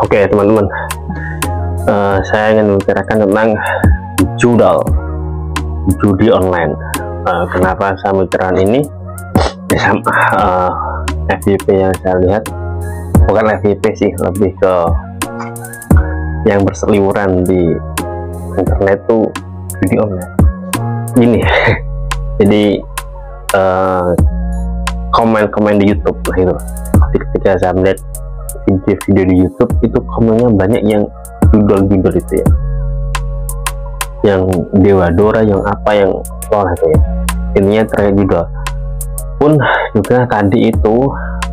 Oke teman-teman, saya ingin membicarakan tentang judi online. Kenapa saya membicarakan ini? Sama FYP yang saya lihat, bukan FYP sih, lebih ke yang berseliweran di internet tuh judi online. Gini, jadi komen-komen di YouTube lah itu. Ketika saya melihat video di YouTube itu komennya banyak yang judul-judul itu ya, yang dewa-dora, yang apa, yang itu ya, ininya terkait judul. Pun juga tadi itu,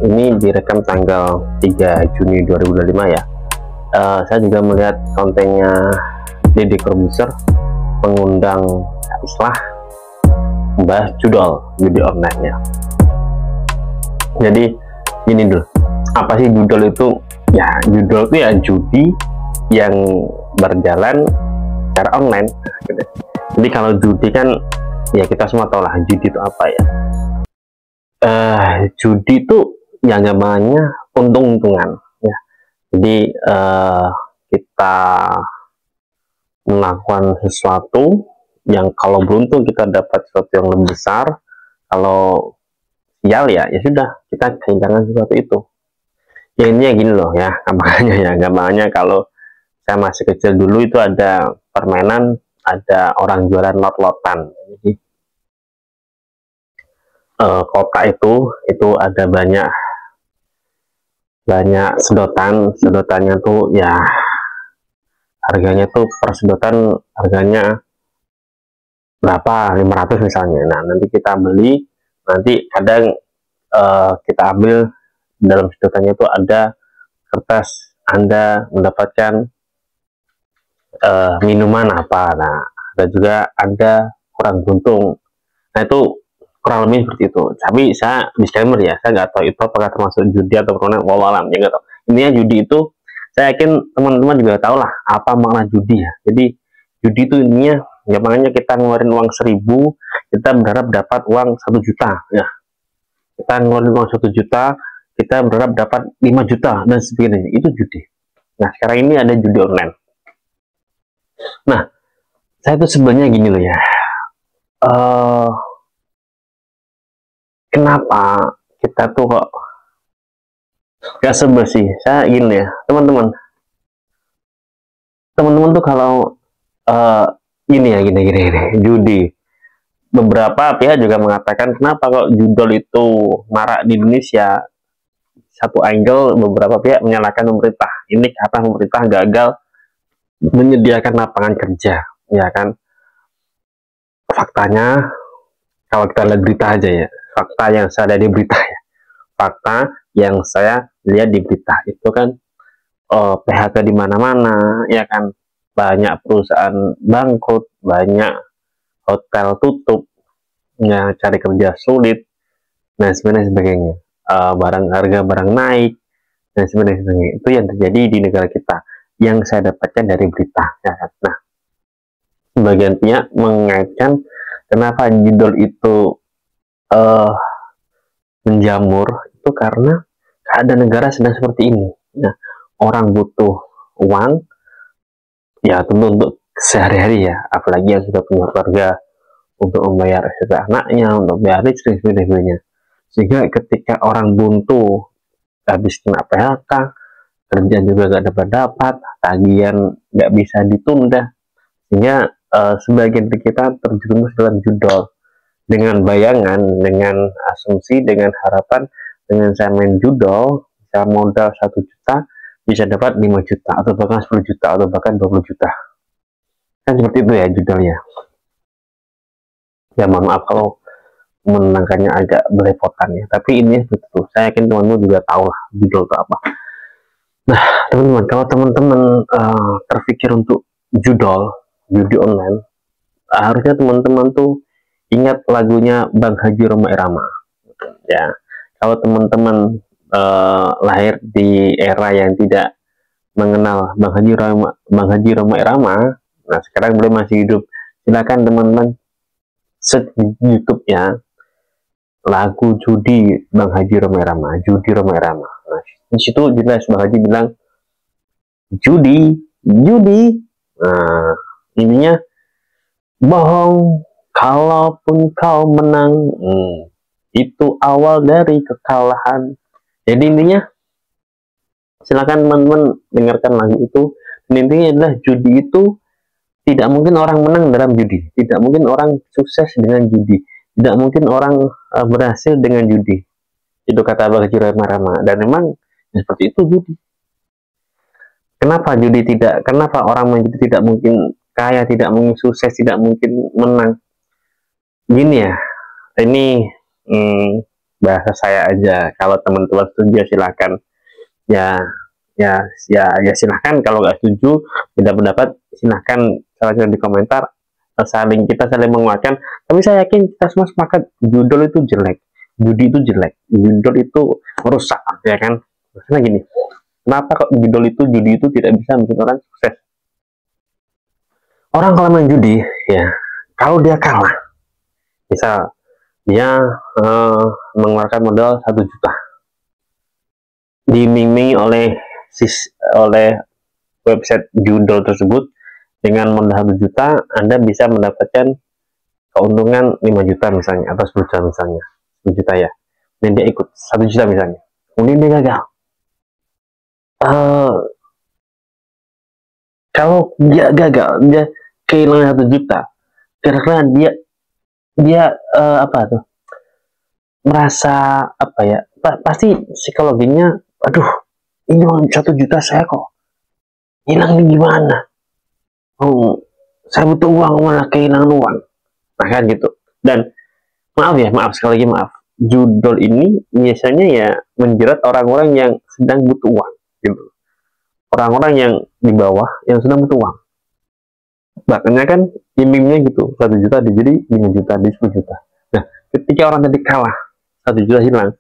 ini direkam tanggal 3 Juni 2025 ya, saya juga melihat kontennya Deddy Corbuzier mengundang Islah membahas judi online ya. Jadi ini dulu, apa sih judul itu? Ya, judul itu ya judi yang berjalan secara online. Jadi kalau judi kan ya kita semua tahu lah judi itu apa ya. Judi itu ya namanya untung-untungan ya. Jadi kita melakukan sesuatu yang kalau beruntung kita dapat sesuatu yang lebih besar, kalau sial ya sudah, kita kehilangan sesuatu itu. Ya intinya gini loh ya, gampangannya kalau saya masih kecil dulu itu ada permainan, ada orang jualan lot-lotan. Jadi kota itu ada banyak sedotannya tuh ya, harganya tuh per sedotan harganya berapa, 500 misalnya. Nah nanti kita beli, nanti kadang kita ambil dalam sedotannya itu ada kertas, Anda mendapatkan minuman apa. Nah ada juga Anda kurang beruntung. Nah itu kurang lebih seperti itu. Tapi saya disclaimer ya, saya nggak tahu itu apakah termasuk judi atau permainan, wallahualam ya, nggak tahu. Intinya judi itu, saya yakin teman-teman juga tahu lah apa makna judi ya. Jadi judi itu intinya ya, makanya kita ngeluarin uang 1000, kita berharap dapat uang 1 juta ya. Kita ngeluarin uang 1 juta, kita berharap dapat 5 juta dan sebagainya. Itu judi. Nah sekarang ini ada judi online. Nah saya tuh sebenarnya gini loh ya, kenapa kita tuh kok gak sebel sih? Saya gini ya teman-teman tuh kalau gini, judi, beberapa pihak juga mengatakan kenapa kok judul itu marak di Indonesia. Satu angle, beberapa pihak menyalahkan pemerintah, ini karena pemerintah gagal menyediakan lapangan kerja ya kan. Faktanya kalau kita lihat berita aja ya, fakta yang saya lihat di berita ya, fakta yang saya lihat di berita itu kan PHK di mana-mana ya kan, banyak perusahaan bangkrut, banyak hotel tutup ya, cari kerja sulit dan sebagainya, harga barang naik dan sebagainya. Itu yang terjadi di negara kita, yang saya dapatkan dari berita ya kan. Nah sebagian pihak mengaitkan kenapa judul itu menjamur, itu karena keadaan negara sedang seperti ini ya. Orang butuh uang ya, tentu untuk sehari-hari ya, apalagi yang sudah punya keluarga, untuk membayar SPP anaknya, untuk bayar listrik dan sebagainya. Sehingga ketika orang buntu, habis kena PHK, kerjaan juga gak dapat, tagihan gak bisa ditunda, sehingga sebagian kita terjerumus dalam judul dengan bayangan, dengan asumsi, dengan harapan, dengan saya main judul, saya modal 1 juta bisa dapat 5 juta atau bahkan 10 juta atau bahkan 20 juta, kan seperti itu ya judulnya ya. Mohon maaf kalau menangkannya agak belepotan ya, tapi ini betul, saya yakin teman-teman juga tahu lah judul itu apa. Nah teman-teman, kalau teman-teman terpikir untuk judi online, harusnya teman-teman tuh ingat lagunya Bang Haji Rhoma Irama ya. Kalau teman-teman lahir di era yang tidak mengenal Bang Haji Rhoma Irama, nah sekarang beliau masih hidup, silakan teman-teman search di YouTube ya, lagu judi Bang Haji Rhoma Irama, judi Rhoma Irama. Nah di situ jelas Bang Haji bilang judi. Nah, intinya bohong. Kalaupun kau menang, itu awal dari kekalahan. Jadi intinya, silakan teman-teman dengarkan lagu itu. Intinya adalah judi itu tidak mungkin orang menang dalam judi, tidak mungkin orang sukses dengan judi, tidak mungkin orang berhasil dengan judi. Itu kata Abah Kecil Rama. Dan memang seperti itu judi. Kenapa judi tidak? Kenapa orang main judi tidak mungkin kaya, tidak mungkin sukses, tidak mungkin menang? Gini ya, ini bahasa saya aja. Kalau teman-teman setuju silakan. Ya silahkan. Kalau nggak setuju, beda pendapat, silahkan salah di komentar. Kita saling menguatkan. Tapi saya yakin kita semua sepakat judul itu jelek, judi itu jelek, judul itu merusak, ya kan? Maksudnya gini, kenapa kok judul itu judi itu tidak bisa bikin orang sukses? Orang kalau main judi, ya, kalau dia kalah, misal dia mengeluarkan modal 1 juta, diiming-imingi oleh website judul tersebut dengan modal 1 juta Anda bisa mendapatkan keuntungan 5 juta misalnya, atau 10 juta misalnya, 10 juta ya, dan dia ikut 1 juta misalnya, kemudian dia gagal. Kalau dia gagal, dia kehilangan 1 juta, karena dia apa tuh, merasa apa ya, pasti psikologinya, aduh, ini uang 1 juta saya kok hilang, nih gimana? Saya butuh uang, malah kehilangan uang. Nah kan gitu. Dan maaf sekali lagi maaf, judul ini biasanya ya menjerat orang-orang yang sedang butuh uang gitu. Orang-orang yang di bawah yang sedang butuh uang. Bahkannya kan imingnya gitu, 1 juta jadi 5 juta, di 10 juta. Nah, ketika orang tadi kalah, 1 juta hilang,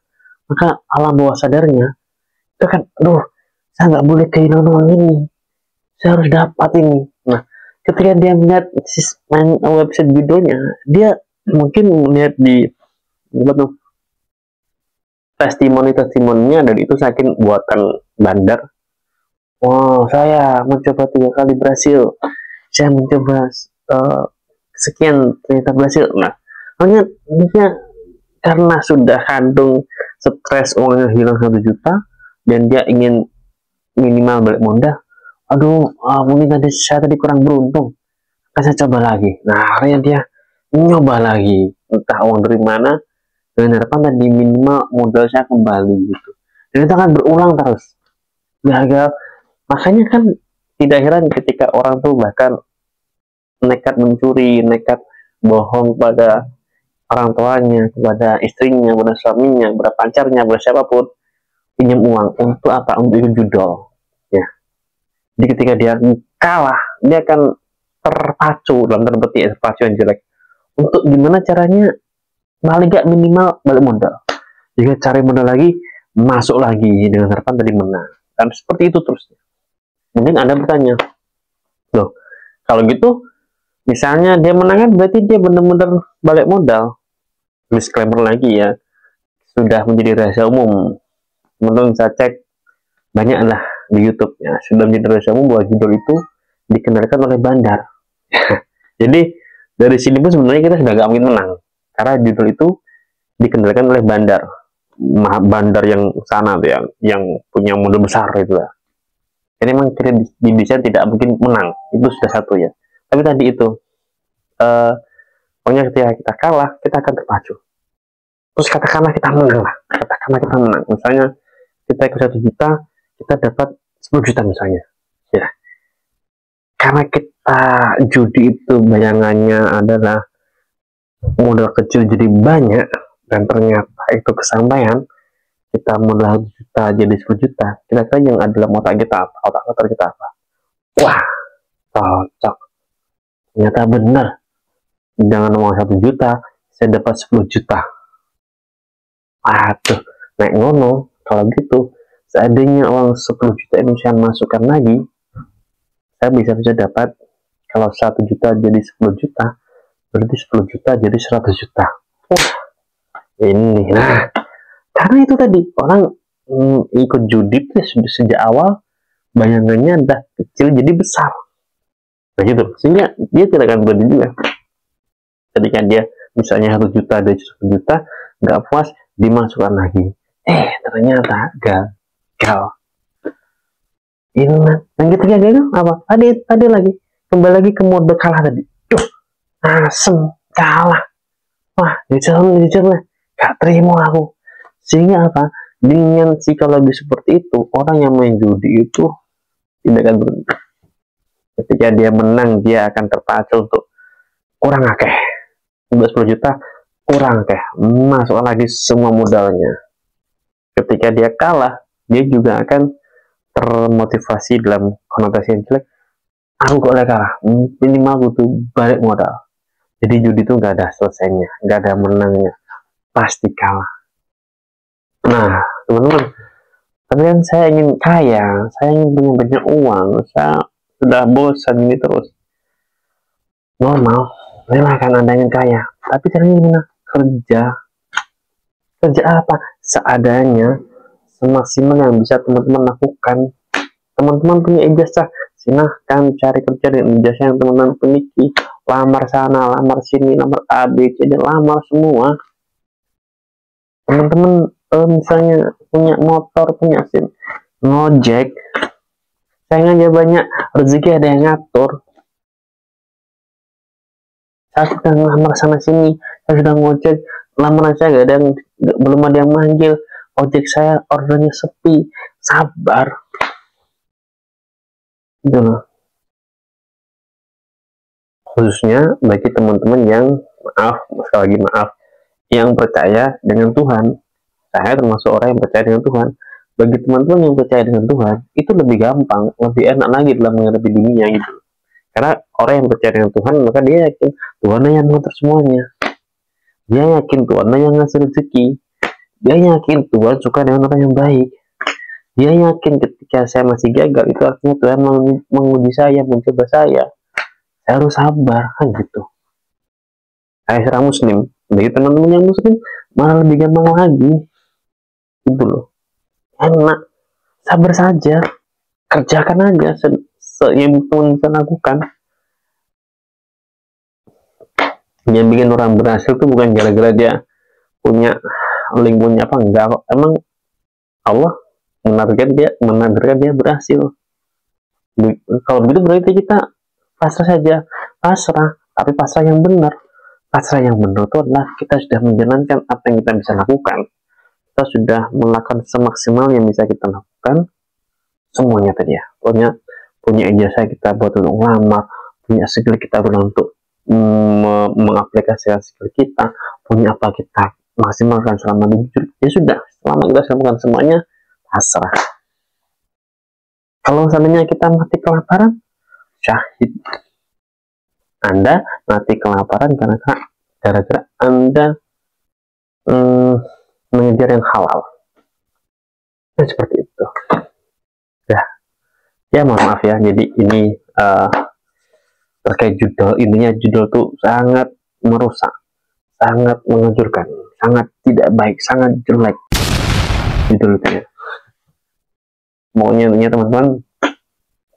maka alam bawah sadarnya itu kan, aduh, saya nggak boleh kehilangan uang ini, saya harus dapat ini. Nah, ketika dia melihat main website judulnya, dia mungkin melihat di testimoninya, dan itu saking buatan bandar. Wow, saya mencoba 3 kali berhasil, saya mencoba sekian ternyata berhasil. Nah, hanya karena sudah kandung stres uangnya hilang 1 juta dan dia ingin minimal balik modal, aduh, mungkin saya tadi kurang beruntung, kan saya coba lagi. Nah, akhirnya dia nyoba lagi, entah uang dari mana, dengan harapan tadi minimal modal saya kembali gitu. Dan itu akan berulang terus, gagal. Makanya kan tidak heran ketika orang tuh bahkan nekat mencuri, nekat bohong pada orang tuanya, kepada istrinya, kepada suaminya, kepada pacarnya, kepada siapapun, pinjam uang untuk apa? Untuk ikut judul, ya. Jadi ketika dia kalah, dia akan terpacu, dalam tanda petik terpacu yang jelek, untuk gimana caranya paling nggak minimal balik modal. Jika cari modal lagi, masuk lagi dengan harapan tadi menang. Dan seperti itu terus. Mungkin Anda bertanya, loh, kalau gitu misalnya dia menang kan berarti dia benar-benar balik modal. Disclaimer lagi ya, sudah menjadi rahasia umum. Teman-teman bisa cek, banyak lah di YouTube ya, sudah menjadi rahasia umum bahwa judul itu dikendalikan oleh bandar. Jadi dari sini pun sebenarnya kita sudah gak mungkin menang, karena judul itu dikendalikan oleh bandar yang sana tuh, yang punya modal besar itu lah. Jadi memang kita di desain tidak mungkin menang, itu sudah satu ya. Tapi tadi itu pokoknya ketika kita kalah, kita akan terpacu. Terus katakanlah kita menang lah, misalnya kita ikut 1 juta, kita dapat 10 juta misalnya, ya. Karena kita judi itu bayangannya adalah modal kecil jadi banyak, dan ternyata itu kesampaian, kita modal 1 juta jadi 10 juta, kira-kira yang ada dalam otak kita apa? Otak kita apa? Wah, cocok, ternyata benar, dengan uang 1 juta saya dapat 10 juta. Aduh, naik ngono. Kalau gitu, seandainya uang 10 juta ini saya masukkan lagi, saya bisa dapat, kalau 1 juta jadi 10 juta, berarti 10 juta jadi 100 juta. Wah, ini. Nah, karena itu tadi, orang ikut judi itu sejak awal bayangannya dah kecil jadi besar. Nah gitu, sehingga dia tidak akan berhenti juga. Ketika dia misalnya 1 juta, dia 1 juta, nggak puas, dimasukkan lagi. Ternyata gagal. Ini yang ketiga gagal apa? Tadi lagi kembali lagi ke mode kalah tadi. Duh, asem, kalah. Wah, jujur lah, gak terima aku. Sehingga apa? Dengan psikologi seperti itu, orang yang main judi itu tidak akan berhenti. Ketika dia menang, dia akan terpacu untuk kurang akeh. 10 juta, kurang akeh. Masuk lagi semua modalnya. Ketika dia kalah, dia juga akan termotivasi dalam konotasi yang jelek. Aku kok udah kalah, minimal butuh balik modal. Jadi judi itu nggak ada selesainya, nggak ada menangnya, pasti kalah. Nah, teman-teman, tapi kan saya ingin kaya, saya ingin punya banyak uang, saya sudah bosan ini terus. Normal, relakan Anda ingin kaya, tapi caranya gimana? Kerja apa? Seadanya, semaksimal yang bisa teman-teman lakukan. Teman-teman punya ijazah, silahkan cari kerja dengan ijazah yang teman-teman miliki. Lamar sana, lamar sini, lamar A, B, C, D, lamar semua. Teman-teman misalnya punya motor, punya SIM, ngojek, saya aja banyak rezeki ada yang ngatur. Saya sudah lamar sana sini, saya sudah ngojek, lamaran saya belum ada yang manggil, ojek saya ordernya sepi, sabar. Gitu loh. Khususnya bagi teman-teman yang sekali lagi maaf, yang percaya dengan Tuhan. Saya termasuk orang yang percaya dengan Tuhan. Bagi teman-teman yang percaya dengan Tuhan, itu lebih gampang, lebih enak lagi dalam menghadapi dunia itu. Karena orang yang percaya dengan Tuhan, maka dia yakin Tuhan yang mengatur semuanya. Dia yakin Tuhan yang ngasih rezeki. Dia yakin Tuhan suka dengan orang yang baik. Dia yakin ketika saya masih gagal, itu artinya Tuhan menguji saya, mencoba saya. Saya harus sabar, kan gitu. Saya seorang Muslim. Bagi teman-teman yang Muslim, malah lebih gampang lagi. Gitu loh. Enak. Sabar saja. Kerjakan aja yang teman bisa lakukan. Yang bikin orang berhasil itu bukan gara-gara dia punya link, punya apa, enggak kok. Emang Allah menargetkan dia berhasil. Kalau begitu berarti kita pasrah saja. Pasrah, tapi pasrah yang benar. Pasrah yang benar itu adalah kita sudah menjalankan apa yang kita bisa lakukan. Kita sudah melakukan semaksimal yang bisa kita lakukan. Semuanya tadi ya. Punya ijazah kita buat untuk lama, punya skill kita untuk mengaplikasikan skill kita, punya apa kita maksimalkan selama jujur. Ya sudah, selama kita lakukan semuanya, pasrah. Kalau seandainya kita mati kelaparan, syahid. Anda mati kelaparan karena gara-gara Anda mengejar yang halal. Ya, seperti itu. Ya mohon maaf ya. Jadi ini terkait judul, intinya judul tuh sangat merusak, sangat menghancurkan, sangat tidak baik, sangat jelek judul itu ya. Maunya teman-teman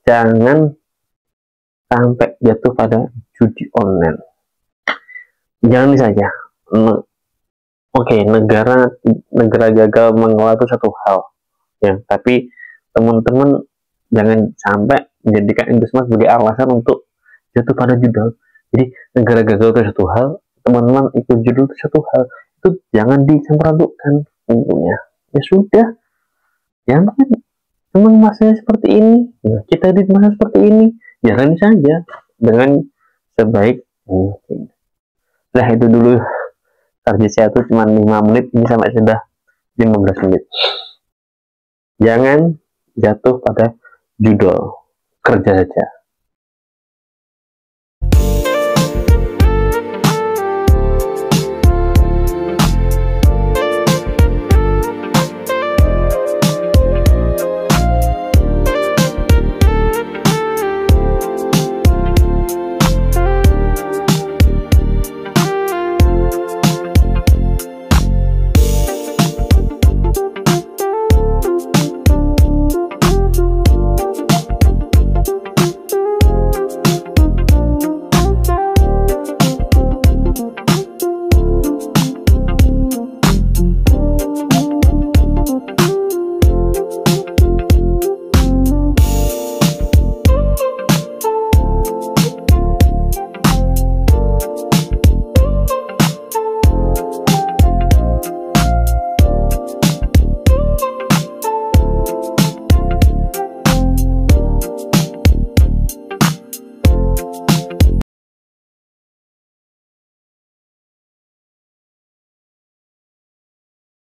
jangan sampai jatuh pada judi online. Jangan saja. Oke, negara gagal mengelola itu satu hal ya, tapi teman-teman jangan sampai menjadikan itu semua sebagai alasan untuk jatuh pada judul. Jadi negara gagal itu satu hal, teman-teman ikut judul itu satu hal, itu jangan dicampur adukkan tentunya. Ya sudah, ya kan memang masanya seperti ini, nah, kita di masa seperti ini, jalani saja dengan sebaik mungkin. Nah itu dulu target saya tuh cuma 5 menit, ini sampai sudah 15 menit. Jangan jatuh pada judul, kerja saja.